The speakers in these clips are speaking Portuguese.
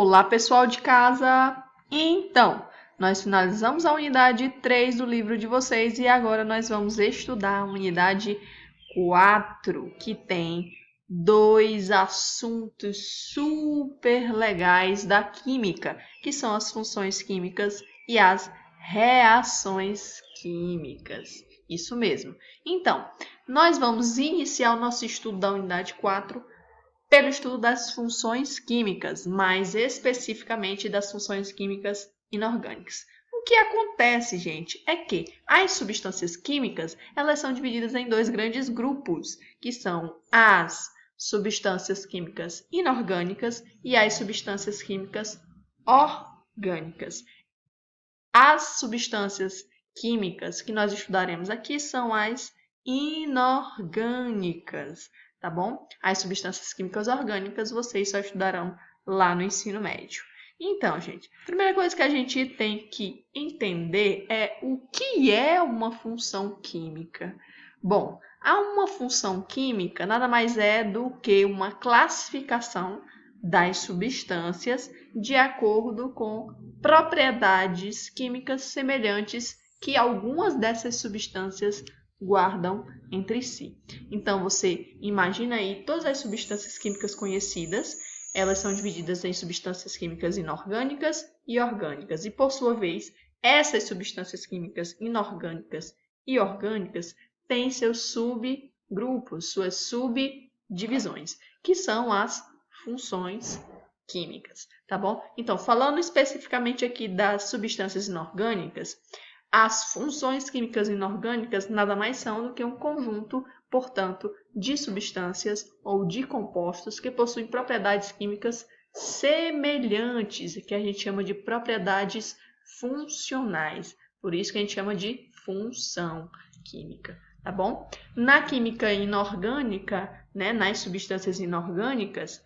Olá, pessoal de casa! Então, nós finalizamos a unidade 3 do livro de vocês e agora nós vamos estudar a unidade 4, que tem dois assuntos super legais da química, que são as funções químicas e as reações químicas. Isso mesmo. Então, nós vamos iniciar o nosso estudo da unidade 4 pelo estudo das funções químicas, mais especificamente das funções químicas inorgânicas. O que acontece, gente, é que as substâncias químicas, elas são divididas em dois grandes grupos, que são as substâncias químicas inorgânicas e as substâncias químicas orgânicas. As substâncias químicas que nós estudaremos aqui são as inorgânicas, tá bom? As substâncias químicas orgânicas vocês só estudarão lá no ensino médio. Então, gente, a primeira coisa que a gente tem que entender é o que é uma função química. Bom, uma função química nada mais é do que uma classificação das substâncias de acordo com propriedades químicas semelhantes que algumas dessas substâncias guardam entre si. Então, você imagina aí todas as substâncias químicas conhecidas, elas são divididas em substâncias químicas inorgânicas e orgânicas. E, por sua vez, essas substâncias químicas inorgânicas e orgânicas têm seus subgrupos, suas subdivisões, que são as funções químicas, tá bom? Então, falando especificamente aqui das substâncias inorgânicas, as funções químicas inorgânicas nada mais são do que um conjunto, portanto, de substâncias ou de compostos que possuem propriedades químicas semelhantes, que a gente chama de propriedades funcionais. Por isso que a gente chama de função química, tá bom? Na química inorgânica, né, nas substâncias inorgânicas,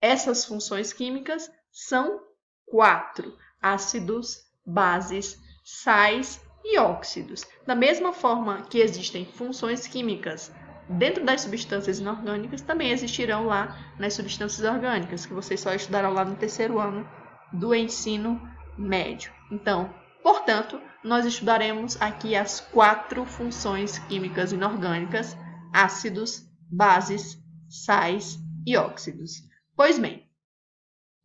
essas funções químicas são 4: ácidos, bases, sais e óxidos. Da mesma forma que existem funções químicas dentro das substâncias inorgânicas, também existirão lá nas substâncias orgânicas, que vocês só estudarão lá no terceiro ano do ensino médio. Então, portanto, nós estudaremos aqui as 4 funções químicas inorgânicas: ácidos, bases, sais e óxidos. Pois bem,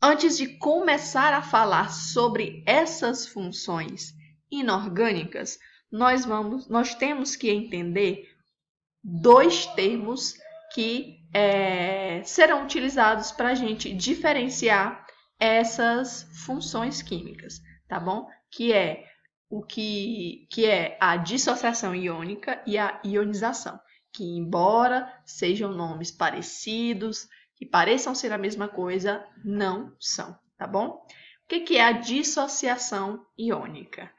antes de começar a falar sobre essas funções inorgânicas, nós temos que entender dois termos que serão utilizados para a gente diferenciar essas funções químicas, tá bom? Que é a dissociação iônica e a ionização, que embora sejam nomes parecidos, que pareçam ser a mesma coisa, não são, tá bom? O que é a dissociação iônica?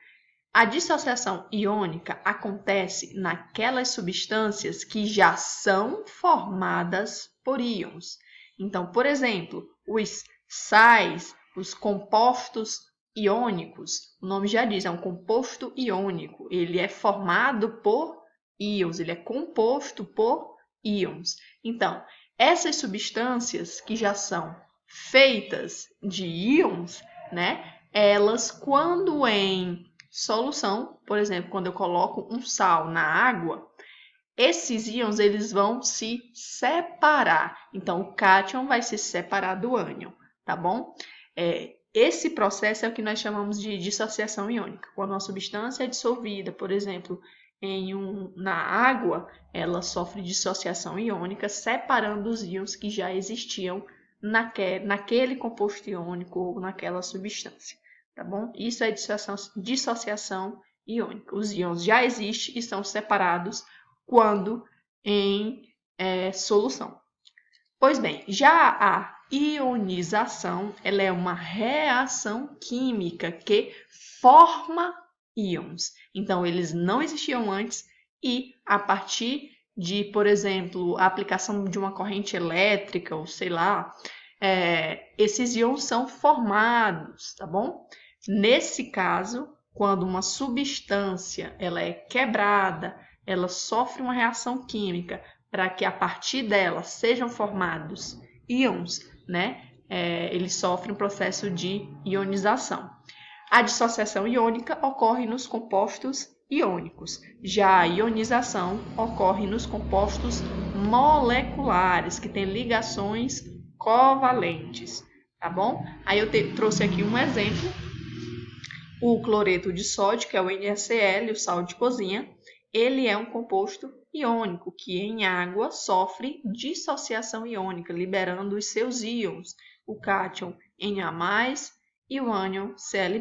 A dissociação iônica acontece naquelas substâncias que já são formadas por íons. Então, por exemplo, os sais, os compostos iônicos, o nome já diz, é um composto iônico. Ele é formado por íons, ele é composto por íons. Então, essas substâncias que já são feitas de íons, né? Elas, quando em solução, por exemplo, quando eu coloco um sal na água, esses íons eles vão se separar. Então, o cátion vai se separar do ânion, tá bom? Esse processo é o que nós chamamos de dissociação iônica. Quando uma substância é dissolvida, por exemplo, na água, ela sofre dissociação iônica, separando os íons que já existiam naquele composto iônico ou naquela substância, tá bom? Isso é dissociação iônica. Os íons já existem e são separados quando em solução. Pois bem, já a ionização, ela é uma reação química que forma íons. Então, eles não existiam antes e a partir de, por exemplo, a aplicação de uma corrente elétrica, ou sei lá, esses íons são formados, tá bom? Nesse caso, quando uma substância ela é quebrada, ela sofre uma reação química para que a partir dela sejam formados íons, né? ele sofre um processo de ionização. A dissociação iônica ocorre nos compostos iônicos. Já a ionização ocorre nos compostos moleculares, que têm ligações covalentes, tá bom? Aí eu trouxe aqui um exemplo. O cloreto de sódio, que é o NaCl, o sal de cozinha, ele é um composto iônico que em água sofre dissociação iônica, liberando os seus íons, o cátion Na+, e o ânion Cl-.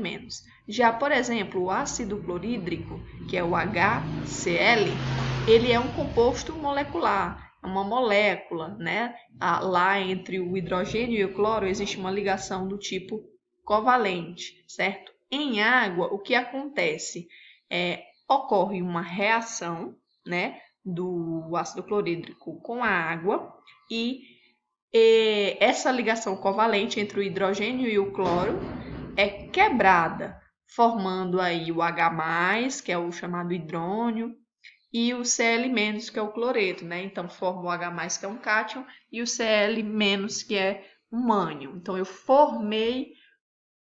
Já, por exemplo, o ácido clorídrico, que é o HCl, ele é um composto molecular, é uma molécula, né? Lá entre o hidrogênio e o cloro existe uma ligação do tipo covalente, certo? Em água, o que acontece? Ocorre uma reação, né, do ácido clorídrico com a água e essa ligação covalente entre o hidrogênio e o cloro é quebrada, formando aí o H+, que é o chamado hidrônio, e o Cl-, que é o cloreto, né? Então, forma o H+, que é um cátion, e o Cl-, que é um ânion. Então, eu formei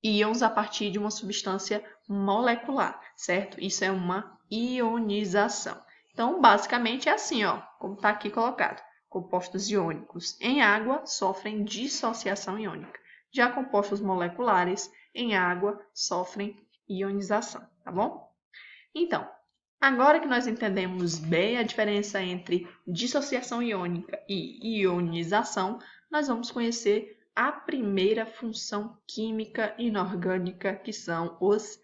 íons a partir de uma substância molecular, certo? Isso é uma ionização. Então, basicamente é assim, ó, como está aqui colocado. Compostos iônicos em água sofrem dissociação iônica. Já compostos moleculares em água sofrem ionização, tá bom? Então, agora que nós entendemos bem a diferença entre dissociação iônica e ionização, nós vamos conhecer a primeira função química inorgânica, que são os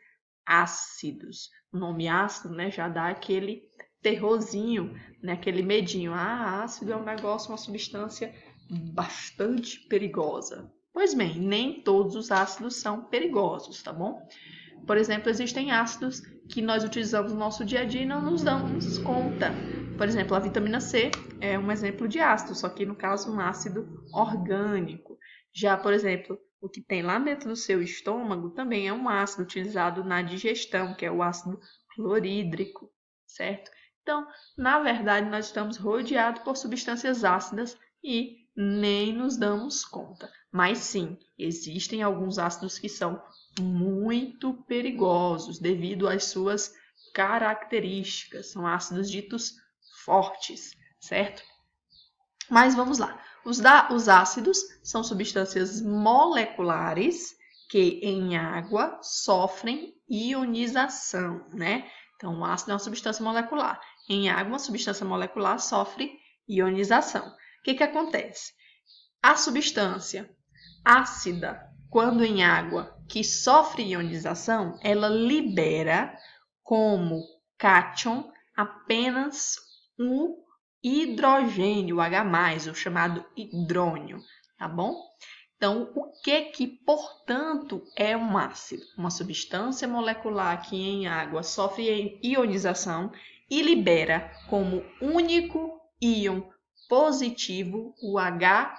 ácidos. O nome ácido, né, já dá aquele terrorzinho, né, aquele medinho. Ah, ácido é um negócio, uma substância bastante perigosa. Pois bem, nem todos os ácidos são perigosos, tá bom? Por exemplo, existem ácidos que nós utilizamos no nosso dia a dia e não nos damos conta. Por exemplo, a vitamina C é um exemplo de ácido, só que no caso um ácido orgânico. Já, por exemplo, o que tem lá dentro do seu estômago também é um ácido utilizado na digestão, que é o ácido clorídrico, certo? Então, na verdade, nós estamos rodeados por substâncias ácidas e nem nos damos conta. Mas sim, existem alguns ácidos que são muito perigosos devido às suas características. São ácidos ditos fortes, certo? Mas vamos lá. Os ácidos são substâncias moleculares que em água sofrem ionização, né? Então, o ácido é uma substância molecular. Em água, uma substância molecular sofre ionização. O que acontece? A substância ácida, quando em água, que sofre ionização, ela libera como cátion apenas um hidrogênio, o H+, o chamado hidrônio, tá bom? Então, o que, portanto, é um ácido? Uma substância molecular que em água sofre ionização e libera como único íon positivo o H+.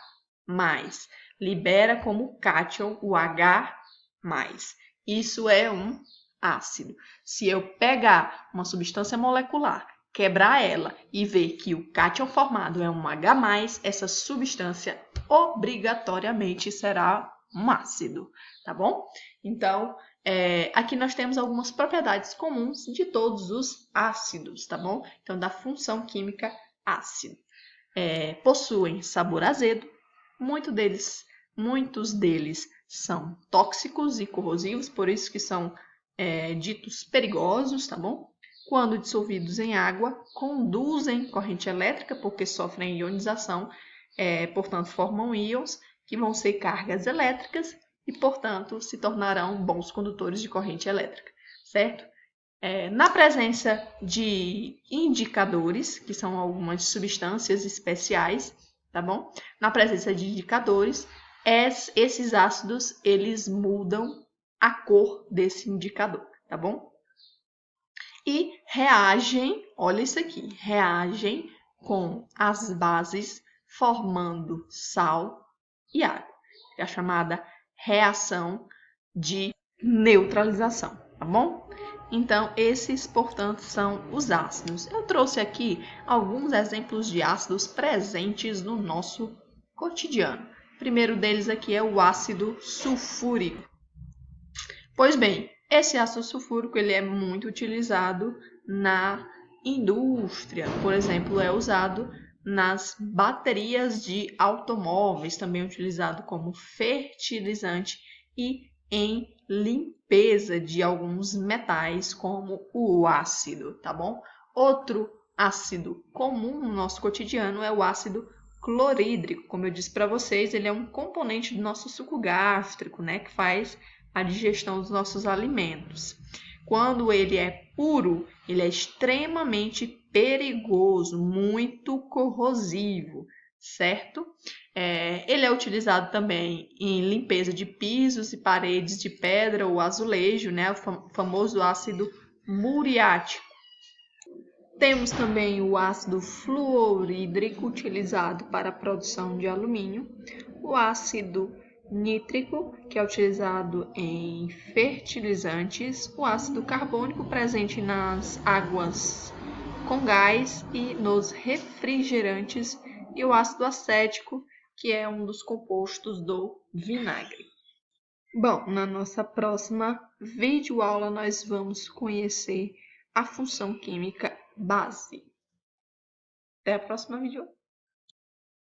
Libera como cátion o H+. Isso é um ácido. Se eu pegar uma substância molecular, quebrar ela e ver que o cátion formado é um H+, essa substância obrigatoriamente será um ácido, tá bom? Então, aqui nós temos algumas propriedades comuns de todos os ácidos, tá bom? Então, da função química ácido. Possuem sabor azedo, muitos deles são tóxicos e corrosivos, por isso que são ditos perigosos, tá bom? Quando dissolvidos em água, conduzem corrente elétrica, porque sofrem ionização, portanto, formam íons, que vão ser cargas elétricas e, portanto, se tornarão bons condutores de corrente elétrica, certo? Na presença de indicadores, que são algumas substâncias especiais, tá bom? Na presença de indicadores, esses ácidos, eles mudam a cor desse indicador, tá bom? E reagem, olha isso aqui, reagem com as bases formando sal e água. É a chamada reação de neutralização, tá bom? Então, esses, portanto, são os ácidos. Eu trouxe aqui alguns exemplos de ácidos presentes no nosso cotidiano. O primeiro deles aqui é o ácido sulfúrico. Pois bem, esse ácido sulfúrico ele é muito utilizado na indústria. Por exemplo, é usado nas baterias de automóveis, também utilizado como fertilizante e em limpeza de alguns metais, como o ácido, tá bom? Outro ácido comum no nosso cotidiano é o ácido clorídrico. Como eu disse para vocês, ele é um componente do nosso suco gástrico, né, que faz a digestão dos nossos alimentos. Quando ele é puro, ele é extremamente perigoso, muito corrosivo, certo? Ele é utilizado também em limpeza de pisos e paredes de pedra ou azulejo, né? O famoso ácido muriático. Temos também o ácido fluorídrico, utilizado para a produção de alumínio, o ácido nítrico, que é utilizado em fertilizantes, o ácido carbônico, presente nas águas com gás e nos refrigerantes, e o ácido acético, que é um dos compostos do vinagre. Bom, na nossa próxima videoaula nós vamos conhecer a função química base. Até a próxima videoaula.